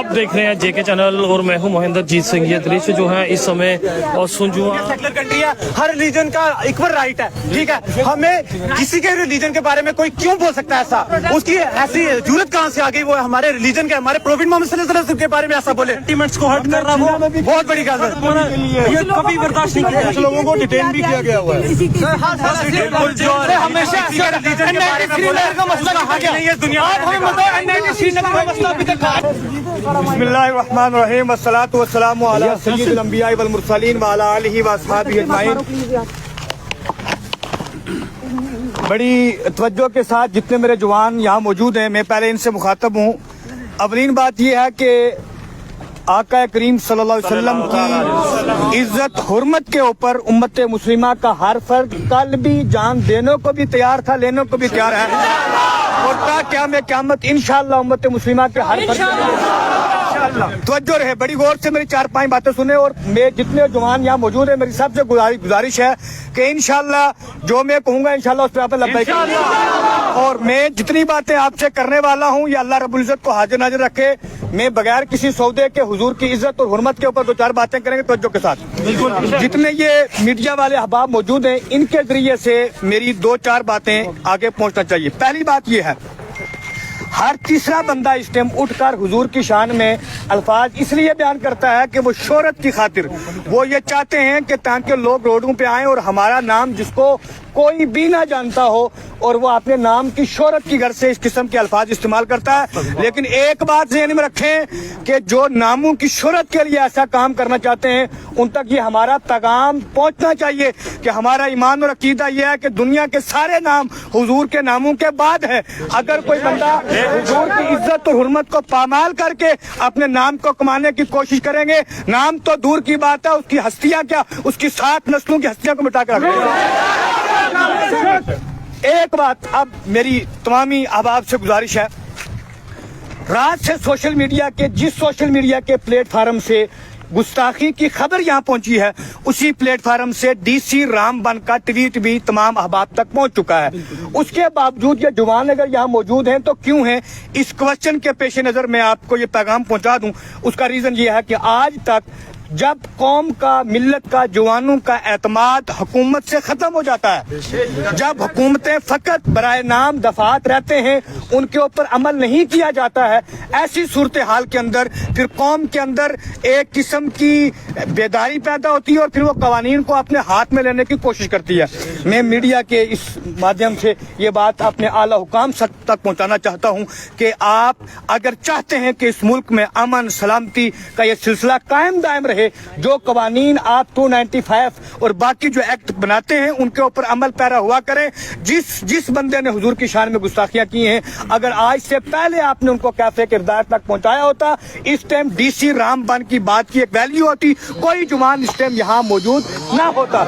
आप देख रहे हैं जेके चैनल और मैं हूं महेंद्र जीत सिंह। ये दृश्य जो है इस समय और सुनजुआ सेकुलर कंट्री है, हर रिलीजन का इक्वल राइट है, ठीक है। हमें किसी के रिलीजन के बारे में कोई क्यों बोल सकता है ऐसा? उसकी ऐसी जरूरत कहाँ से आ गई? वो हमारे रिलीजन के, हमारे प्रोफेट मोहम्मद सल्लल्लाहु अलैहि वसल्लम के बारे में ऐसा बोले, सेंटिमेंट्स को हर्ट कर रहा, वो बहुत बड़ी गल है। ये कभी बर्दाश्त नहीं किया। कुछ लोगों को डिटेन भी किया गया हुआ है। हमेशा रिलीजन के बारे में बोला का मसला कहाँ गया? ये दुनिया हमें बताओ, एनआईटी श्रीनगर का मसला अभी तक बिस्मिल्लाहिर्रहमानिर्रहीम, अस्सलातु वस्सलामु अला सय्यिदिल अंबिया वल मुरसलीन व अला आलिहि व अस्हाबिहि अजमाइन। बड़ी तवज्जो के साथ जितने मेरे जवान यहाँ मौजूद हैं, मैं पहले इनसे मुखातब हूँ। अवलीन बात यह है कि आका करीम सल्लल्लाहु अलैहि वसल्लम की इज्जत हुर्मत के ऊपर उम्मत मुस्लिमा का हर फर्द कल भी जान देने को भी तैयार था, लेने को भी तैयार है। और क़यामत इंशाअल्लाह उम्मत मुस्लिमा के हर फर्द तवज्जो रहे, बड़ी गौर से मेरी 4-5 बातें सुने। और मैं जितने जवान यहाँ मौजूद है, मेरी सबसे गुजारिश है कि इंशाअल्लाह जो मैं कहूँगा इंशाअल्लाह उस पर आप लब्बैक। और मैं जितनी बातें आपसे करने वाला हूँ, या अल्लाह रब्बुल इज्जत को हाजिर नाजिर रखे, मैं बगैर किसी सौदे के हुजूर की इज्जत और हुर्मत के ऊपर 2-4 बातें करेंगे तवज्जो के साथ। जितने ये मीडिया वाले अहबाब मौजूद हैं, इनके जरिए से मेरी 2-4 बातें आगे पहुँचना चाहिए। पहली बात ये है, हर तीसरा बंदा इस टाइम उठकर हुजूर की शान में अल्फाज इसलिए बयान करता है कि वो शोहरत की खातिर, वो ये चाहते हैं कि ताकि लोग रोडों पे आएं और हमारा नाम जिसको कोई भी ना जानता हो और वो अपने नाम की शोहरत की घर से इस किस्म के अल्फाज इस्तेमाल करता है। लेकिन एक बात ज़हन में रखें कि जो नामों की शोहरत के लिए ऐसा काम करना चाहते हैं, उन तक ये हमारा पैगाम पहुंचना चाहिए कि हमारा ईमान और अकीदा यह है कि दुनिया के सारे नाम हुजूर के नामों के बाद है। अगर कोई बंदा हुजूर की इज्जत और हुर्मत को पामाल करके अपने नाम को कमाने की कोशिश करेंगे, नाम तो दूर की बात है, उसकी हस्तियां क्या, उसकी 7 नस्लों की हस्तियां को मिटा कर रखेंगे। एक बात अब मेरी तमामी अहबाब से गुजारिश है, रात से सोशल मीडिया के, जिस सोशल मीडिया के प्लेटफार्म से गुस्ताखी की खबर यहाँ पहुंची है, उसी प्लेटफार्म से डीसी रामबन का ट्वीट भी तमाम अहबाब तक पहुंच चुका है। उसके बावजूद ये जवान अगर यहाँ मौजूद हैं तो क्यों हैं? इस क्वेश्चन के पेश नज़र मैं आपको ये पैगाम पहुंचा दूं। उसका रीज़न ये है कि आज तक जब कौम का, मिल्लत का, जवानों का एतमाद हुकूमत से ख़त्म हो जाता है, जब हुकूमतें फ़कत बराए नाम दफात रहते हैं, उनके ऊपर अमल नहीं किया जाता है, ऐसी सूरत हाल के अंदर फिर कौम के अंदर एक किस्म की बेदारी पैदा होती है और फिर वो कवानीन को अपने हाथ में लेने की कोशिश करती है। मैं मीडिया के इस माध्यम से ये बात अपने आला हुकाम तक पहुँचाना चाहता हूँ कि आप अगर चाहते हैं कि इस मुल्क में अमन सलामती का ये सिलसिला कायम दायम रहे, जो कवानीन आप 295 और बाकी जो एक्ट बनाते हैं उनके ऊपर अमल पैरा हुआ करें। जिस बंदे ने हुजूर की शान में गुस्ताखियां की हैं, अगर आज से पहले आपने उनको कैफे किरदार तक पहुंचाया होता, इस टाइम डीसी रामबन की बात की एक वैल्यू होती, कोई जुबान इस टाइम यहाँ मौजूद ना होता।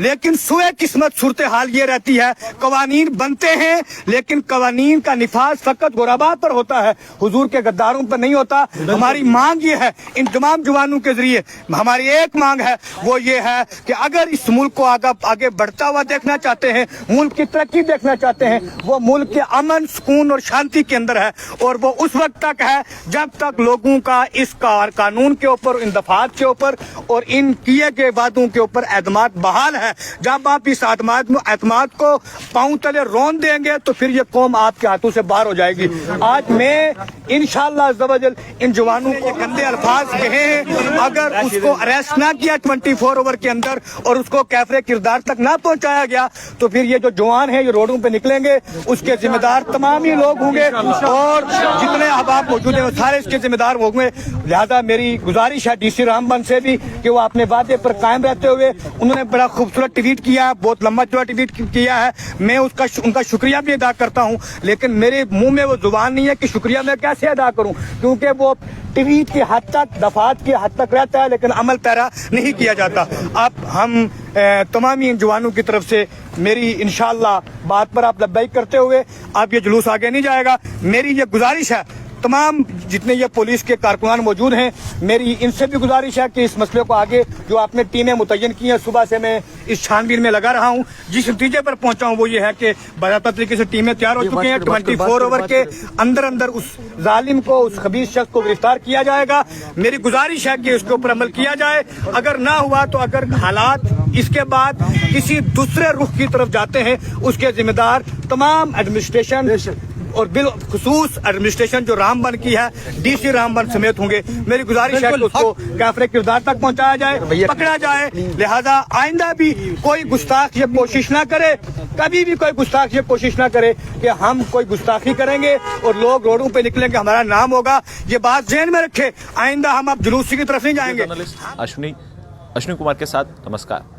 लेकिन सुए किस्मत सूरत हाल ये रहती है, कवानीन बनते हैं लेकिन कवानीन का निफाज फकत गुरबा पर होता है, हुजूर के गद्दारों पर नहीं होता। हमारी मांग ये है, इन तमाम जवानों के जरिए हमारी एक मांग है, वो ये है कि अगर इस मुल्क को आगे बढ़ता हुआ देखना चाहते हैं, मुल्क की तरक्की देखना चाहते हैं, वो मुल्क के अमन, सुकून और शांति के अंदर है। और वो उस वक्त तक है जब तक लोगों का इस कानून के ऊपर, इन दफात के ऊपर और इन किए गए वादों के ऊपर एतमाद बहाल है। जब आप इस एतमाद को पांव तले रौंद देंगे तो फिर ये कौम आपके हाथों से बाहर हो जाएगी। आज मैं इंशाअल्लाह अज़्ज़ा इन जवानों को गंदे अल्फाज कहे हैं, अगर उसको अरेस्ट ना किया 24 आवर के अंदर और उसको कैफरे किरदार तक ना पहुंचाया गया, तो फिर ये जो जवान है ये रोडों पे निकलेंगे, उसके जिम्मेदार तमाम ही लोग होंगे और जितने अहबाब मौजूद हैं वो सारे इसके जिम्मेदार होंगे। लिहाजा मेरी गुजारिश है डीसी रामबन से भी कि वो अपने वादे पर कायम रहते हुए, उन्होंने बड़ा खूबसूरत ट्वीट किया, बहुत लंबा चौड़ा ट्वीट किया है, मैं उनका शुक्रिया भी अदा करता हूँ, लेकिन मेरे मुंह में वो जुबान नहीं है कि शुक्रिया मैं कैसे अदा करूँ, क्योंकि वो ट्वीट की हद तक, दफात की हद तक रहता है लेकिन अमल पैरा नहीं किया जाता। अब हम तमाम इन जवानों की तरफ से मेरी इंशाअल्लाह बात पर आप लब्बैक करते हुए, अब ये जुलूस आगे नहीं जाएगा। मेरी ये गुजारिश है तमाम जितने ये पुलिस के कारकुनान मौजूद हैं, मेरी इनसे भी गुजारिश है कि इस मसले को आगे जो आपने टीमें मुतय्यन की हैं, सुबह से मैं इस छानबीन में लगा रहा हूं। जिस नतीजे पर पहुंचा हूं वो ये है कि बाकायदा तरीके से टीमें तैयार हो चुकी हैं। 24 ओवर के अंदर अंदर उस जालिम को, उस खबीस शख्स को गिरफ्तार किया जाएगा। मेरी गुजारिश है कि इसके ऊपर अमल किया जाए। अगर ना हुआ तो अगर हालात इसके बाद किसी दूसरे रुख की तरफ जाते हैं, उसके जिम्मेदार तमाम एडमिनिस्ट्रेशन और बिलखुसूस एडमिनिस्ट्रेशन जो रामबन की है, डीसी रामबन समेत होंगे। मेरी गुजारिश है कि उसको काफिले किरदार तक पहुंचाया जाए, पकड़ा जाए। लिहाजा आइंदा भी कोई गुस्ताख ये कोशिश ना करे, कभी भी कोई गुस्ताख ये कोशिश ना करे कि हम कोई गुस्ताखी करेंगे और लोग रोडों पे निकलेंगे, हमारा नाम होगा। ये बात ज़हन में रखे, आइंदा हम अब जुलूसी की तरफ नहीं जाएंगे। अश्विनी कुमार के साथ, नमस्कार।